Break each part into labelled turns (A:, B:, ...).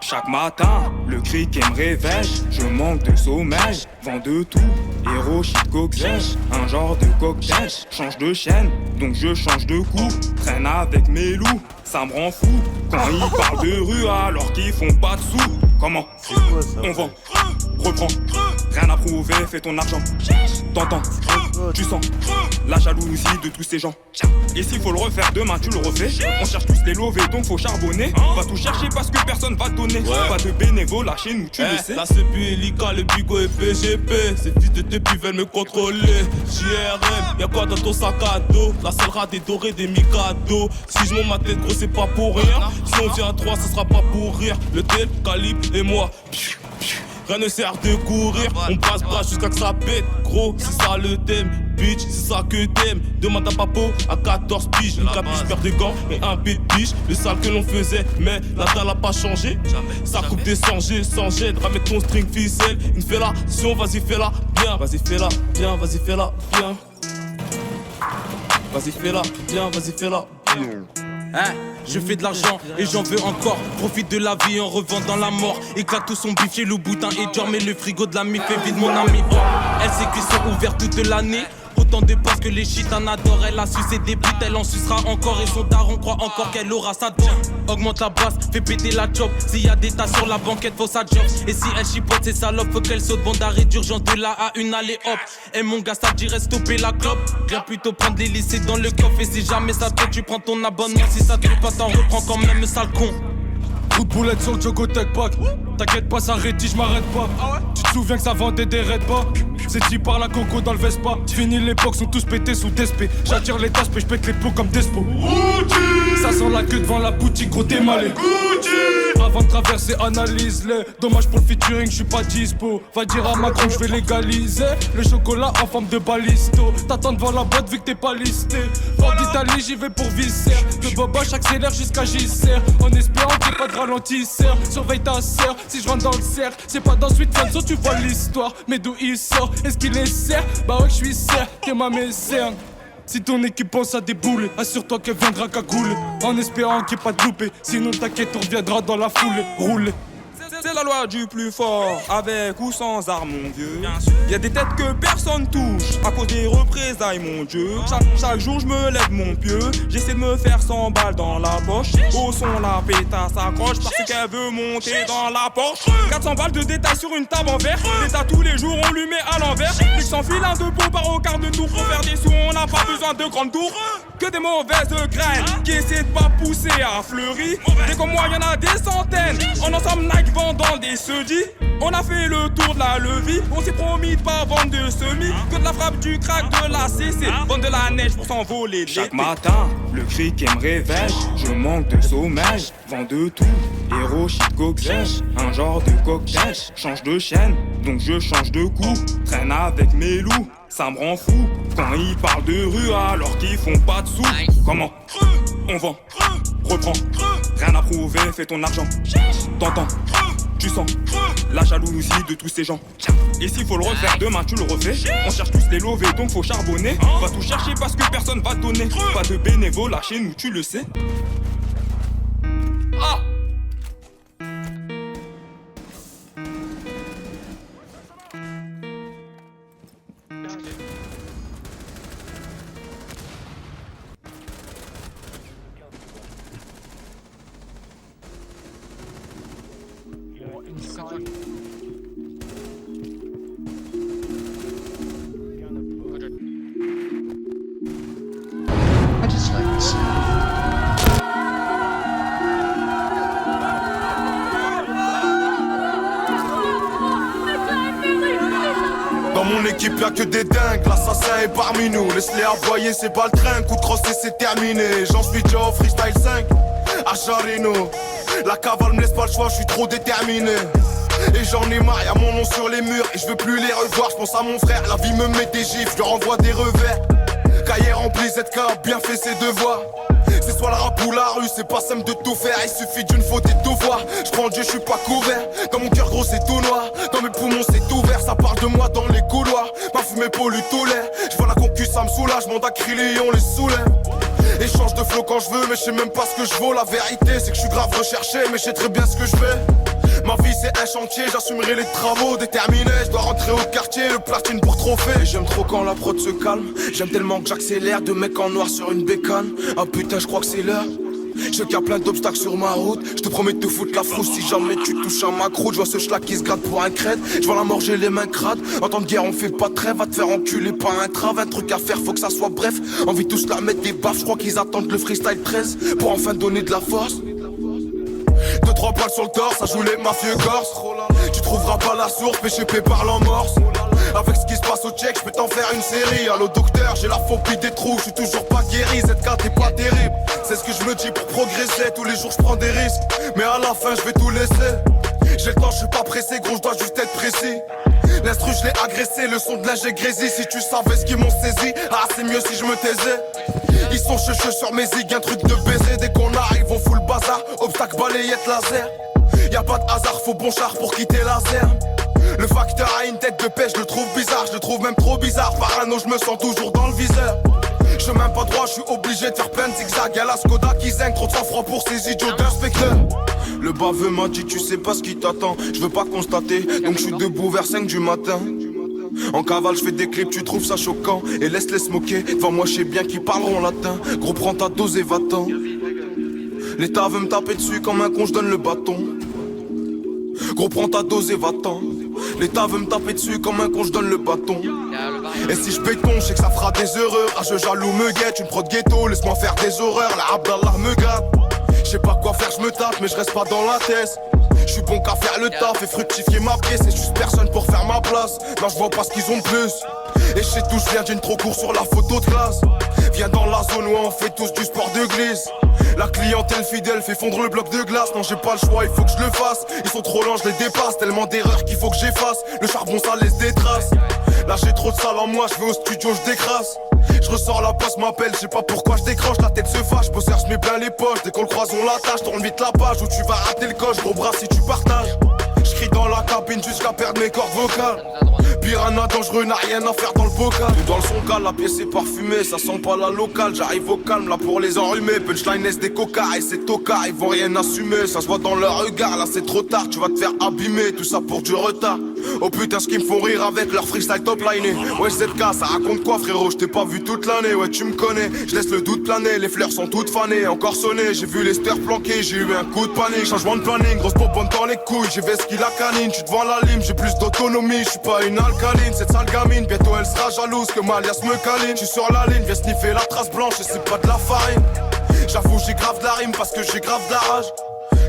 A: Chaque matin, le cri qui me réveille, je manque de sommeil, vent de tout, héros, shit, cocktail, un genre de cocktail, change de chaîne, donc je change de coup, traîne avec mes loups, ça me rend fou, quand ils parlent de rue alors qu'ils font pas de sous, comment on vend, reprend, rien à prouver, fais ton argent, t'entends, tu sens, la jalousie de tous ces gens, et s'il faut le refaire demain tu le refais, on cherche tous les lovés donc faut charbonner, va tout chercher parce que personne va te donner, pas de bénévolat chez nous tu le sais.
B: Là c'est Bilika, le Bigo et PGP, ces fils de tepi veulent me contrôler, JRM, y'a quoi dans ton sac à dos, la seule rat des dorés des Mikado, si je monte ma tête gros c'est pas pour rien, si on vient à 3 ça sera pas pour rire, le tel, calibre et moi. Rien ne sert de courir, on passe bras jusqu'à que ça pète. Gros, c'est ça le thème, bitch, c'est ça que t'aimes. Demande à Papo, à 14 piges, une capiche, paire de gants et un pétiche. Le sale que l'on faisait, mais la dalle a pas changé. Ça coupe des sangers, sans gêne, ramène ton string ficelle. Une fellation, vas-y fais-la bien, vas-y fais-la bien, vas-y fais-la bien. Vas-y fais-la bien, vas-y fais-la bien.
C: Hein, je fais de l'argent et j'en veux encore. Profite de la vie en revendant la mort. Éclate tout son bif chez le boutin et dort. Mais le frigo de l'ami fait vide mon ami. Elle sait qu'ils sont ouverts toute l'année. Autant de postes que les shit en adorent. Elle a sucé des bites, elle en sucera encore. Et son daron croit encore qu'elle aura sa dent. Augmente la basse, fais péter la job. S'il y a des tas sur la banquette, faut sa job. Et si elle chipote ses salopes, faut qu'elle saute. Bande d'arrêt d'urgence de là à une allée hop. Et mon gars, ça dirait stopper la clope. Viens plutôt prendre les lycées dans le coffre. Et si jamais ça te tu prends ton abonnement. Si ça te plaît pas, t'en reprends quand même, sale con.
D: Coup de boulette sur le Jogo Tech Pack. T'inquiète pas, ça rédige, je m'arrête pas. Tu te souviens que ça vendait des Red Bas? C'est dit par la coco dans le Vespa. Fini l'époque, sont tous pétés sous DSP. J'attire les tasses, mais je pète les pots comme Despo. Ça sent la queue devant la boutique, gros démalé. Avant de traverser, analyse-les. Dommage pour le featuring, je suis pas dispo. Va dire à Macron, je vais légaliser le chocolat en forme de balisto. T'attends devant la boîte vu que t'es pas listé. Fort d'Italie, j'y vais pour visser. Que Boba j'accélère jusqu'à J-Serre. En espérant qu'il n'y ait pas de ralentisseur. Surveille ta sœur, si je rentre dans le cercle. C'est pas dans Sweet Fanso, tu vois l'histoire. Mais d'où il sort, est-ce qu'il est serre? Bah ouais, je suis serre, t'es ma mécerne. Si ton équipe pense à débouler, assure-toi qu'elle viendra cagouler. En espérant qu'il n'y ait pas de loupé. Sinon t'inquiète, on reviendra dans la foulée. Rouler.
A: C'est la loi du plus fort, avec ou sans armes mon vieux. Y'a des têtes que personne touche, à cause des représailles mon dieu. Chaque jour je me lève mon pieu, j'essaie de me faire 100 balles dans la poche. Au son la pétasse s'accroche parce qu'elle veut monter dans la Porsche. 400 balles de détails sur une table en verre, l'état tous les jours on lui met à l'envers. Dès que s'enfile un de pot par au quart de tour, pour faire des sous on n'a pas besoin de grandes tours. Que des mauvaises graines qui essaient de pas pousser à fleurir. Des comme moi y'en a des centaines, en ensemble Nike vendant des sedis. On a fait le tour de la levée, on s'est promis de pas vendre de semis. Que de la frappe, du crack, de la CC, vendre de la neige pour s'envoler. Chaque matin, le cri qui me réveille, je manque de sommeil, vent de tout, héros, shit, cocktail, un genre de cocktail, change de chaîne, donc je change de coup, traîne avec mes loups. Ça me rend fou quand ils parlent de rue alors qu'ils font pas de sous. Comment on vend, reprend, rien à prouver, fais ton argent. T'entends, tu sens la jalousie de tous ces gens. Et s'il faut le refaire demain tu le refais. On cherche tous les lovés donc faut charbonner. Va tout chercher parce que personne va te donner. Pas de bénévolat chez nous tu le sais. Ah!
E: I just like to see.
F: Dans mon équipe y'a que des dingues, l'assassin est parmi nous. Laisse-les aboyer, c'est pas le train, coup de crosse et c'est terminé. J'en suis déjà au freestyle 5, à Charino. La cavale me laisse pas le choix, je suis trop déterminé. Et j'en ai marre, y'a mon nom sur les murs et je veux plus les revoir. Je pense à mon frère, la vie me met des gifs, je lui renvoie des revers. Cahier rempli, ZK a bien fait ses devoirs. C'est soit le rap ou la rue, c'est pas simple de tout faire. Il suffit d'une faute et de tout voir. J'prends Dieu, je suis pas couvert. Dans mon cœur gros c'est tout noir. Dans mes poumons c'est ouvert. Ça parle de moi dans les couloirs. Ma fumée pollue tout l'air. J'vois la concu, ça me soulage. J'm'en à crier, on les soulève. Échange de flow quand je veux, mais je sais même pas ce que je vaux. La vérité c'est que je suis grave recherché, mais je sais très bien ce que je fais. Ma vie c'est un chantier, j'assumerai les travaux. Déterminé, je dois rentrer au quartier, le platine pour trophée. J'aime trop quand la prod se calme, j'aime tellement que j'accélère. Deux mecs en noir sur une bécane, ah putain je crois que c'est l'heure. Je sais qu'il y a plein d'obstacles sur ma route. Je te promets de te foutre la frousse si jamais tu touches à ma croûte. Je vois ce schlag qui se gratte pour un crête. Je vois la mort, j'ai les mains crades. En temps de guerre on fait pas de trêve. Va te faire enculer par un trave. Un truc à faire, faut que ça soit bref. Envie tous la mettre des baffes. Je crois qu'ils attendent le freestyle 13 pour enfin donner de la force. 2-3 balles sur le torse, ça joue les mafieux corses. Tu trouveras pas la source, PCP parle en morse. Avec ce qui se passe au check, je peux t'en faire une série. Allô docteur, j'ai la phobie des trous, je suis toujours pas guéri. ZK t'es pas terrible, c'est ce que je me dis pour progresser. Tous les jours je prends des risques, mais à la fin je vais tout laisser. J'ai le temps, je suis pas pressé, gros, je dois juste être précis. L'instru je l'ai agressé, le son de l'ingé grésil. Si tu savais ce qu'ils m'ont saisi, ah c'est mieux si je me taisais. Ils sont checheux sur mes zigs, un truc de baiser. Dès qu'on arrive on fout le bazar, obstacle balayette laser. Y'a pas de hasard, faut bon char pour quitter la zerne. Le facteur a une tête de pêche, je le trouve bizarre, je le trouve même trop bizarre. Parano, je me sens toujours dans le viseur. Chemin pas droit, je suis obligé de faire plein de zigzags. Y'a la Skoda qui zingue, trop de sang-froid pour ces idiots d'inspecteurs. Le baveux m'a dit tu sais pas ce qui t'attend. Je veux pas constater, donc je suis debout vers 5 du matin. En cavale je fais des clips, tu trouves ça choquant. Et laisse-les se moquer, devant moi je sais bien qu'ils parleront latin. Gros prends ta dose et va-t'en. L'État veut me taper dessus comme un con, je donne le bâton. Gros prends ta dose et va-t'en. L'État veut me taper dessus comme un con, je donne le bâton. Et si je béton, je sais que ça fera des heureux. Rageux jaloux me guette, une prod ghetto, laisse-moi faire des horreurs. La Abdallah me gâte. Je sais pas quoi faire, je me tape, mais je reste pas dans la tête. Je suis bon qu'à faire le taf et fructifier ma pièce. Et juste personne pour faire ma place. Non, je vois pas ce qu'ils ont de plus. Et je sais d'où je viens, d'une trop court sur la photo de classe. Viens dans la zone où on fait tous du sport de glisse. La clientèle fidèle fait fondre le bloc de glace. Non j'ai pas le choix, il faut que je le fasse. Ils sont trop lents, je les dépasse. Tellement d'erreurs qu'il faut que j'efface. Le charbon ça laisse des traces. Là j'ai trop de sale en moi, je vais au studio, je décrasse. Je ressors la poste m'appelle, je sais pas pourquoi je décroche. La tête se fâche, bosseur se met plein les poches. Dès qu'on le croise on l'attache, tourne vite la page où tu vas rater le coche. Gros bras si tu partages. Je crie dans la cabine jusqu'à perdre mes cordes vocales. Piranha dangereux, n'a rien à faire dans le bocal. Tout dans le son cal, la pièce est parfumée, ça sent pas la locale. J'arrive au calme, là pour les enrhumer. Punchline est des coca et c'est toca, ils vont rien assumer. Ça se voit dans leur regard, là c'est trop tard, tu vas te faire abîmer. Tout ça pour du retard. Oh putain, ce qu'ils me font rire avec leur freestyle top liné. Ouais, ZK, ça raconte quoi frérot? Je t'ai pas vu toute l'année, ouais, tu me connais. Je laisse le doute planer, les fleurs sont toutes fanées. Encore sonné, j'ai vu les stars planquer, j'ai eu un coup de panique. Changement de planning, grosse popone dans les couilles. J'ai ce qu'il a canine, tu devant la lime, j'ai plus d'autonomie. Je suis pas une alcaline, cette sale gamine. Bientôt elle sera jalouse que Malias me câline. Je suis sur la ligne, viens sniffer la trace blanche et c'est pas de la farine. J'avoue, j'ai grave de la rime parce que j'ai grave de la rage.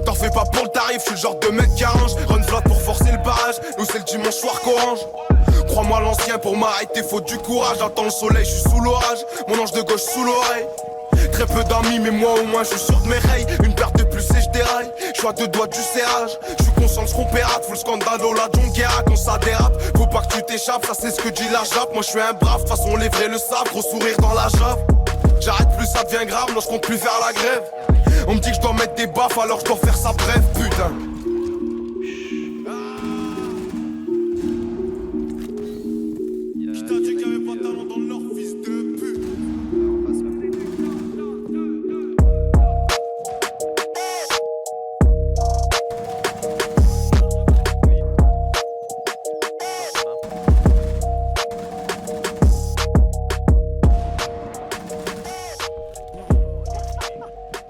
F: T'en fais pas pour le tarif, je suis le genre de mec qui arrange. Run flat pour forcer le barrage, nous c'est le dimanche soir qu'orange. Crois-moi l'ancien, pour m'arrêter faut du courage. J'attends le soleil, je suis sous l'orage, mon ange de gauche sous l'oreille. Très peu d'amis mais moi au moins je suis sûr de mes rails. Une paire de plus et je déraille, je suis à 2 doigts du serrage. Je suis conscient de ce qu'on pérate, full scandalo, la jonguera quand ça dérape. Faut pas que tu t'échappes, ça c'est ce que dit la jappe. Moi je suis un brave, de toute façon les vrais le savent. Gros sourire dans la jappe. J'arrête plus, ça devient grave, non je compte plus faire la grève. On me dit que je dois mettre des baffes alors je dois faire ça bref, putain.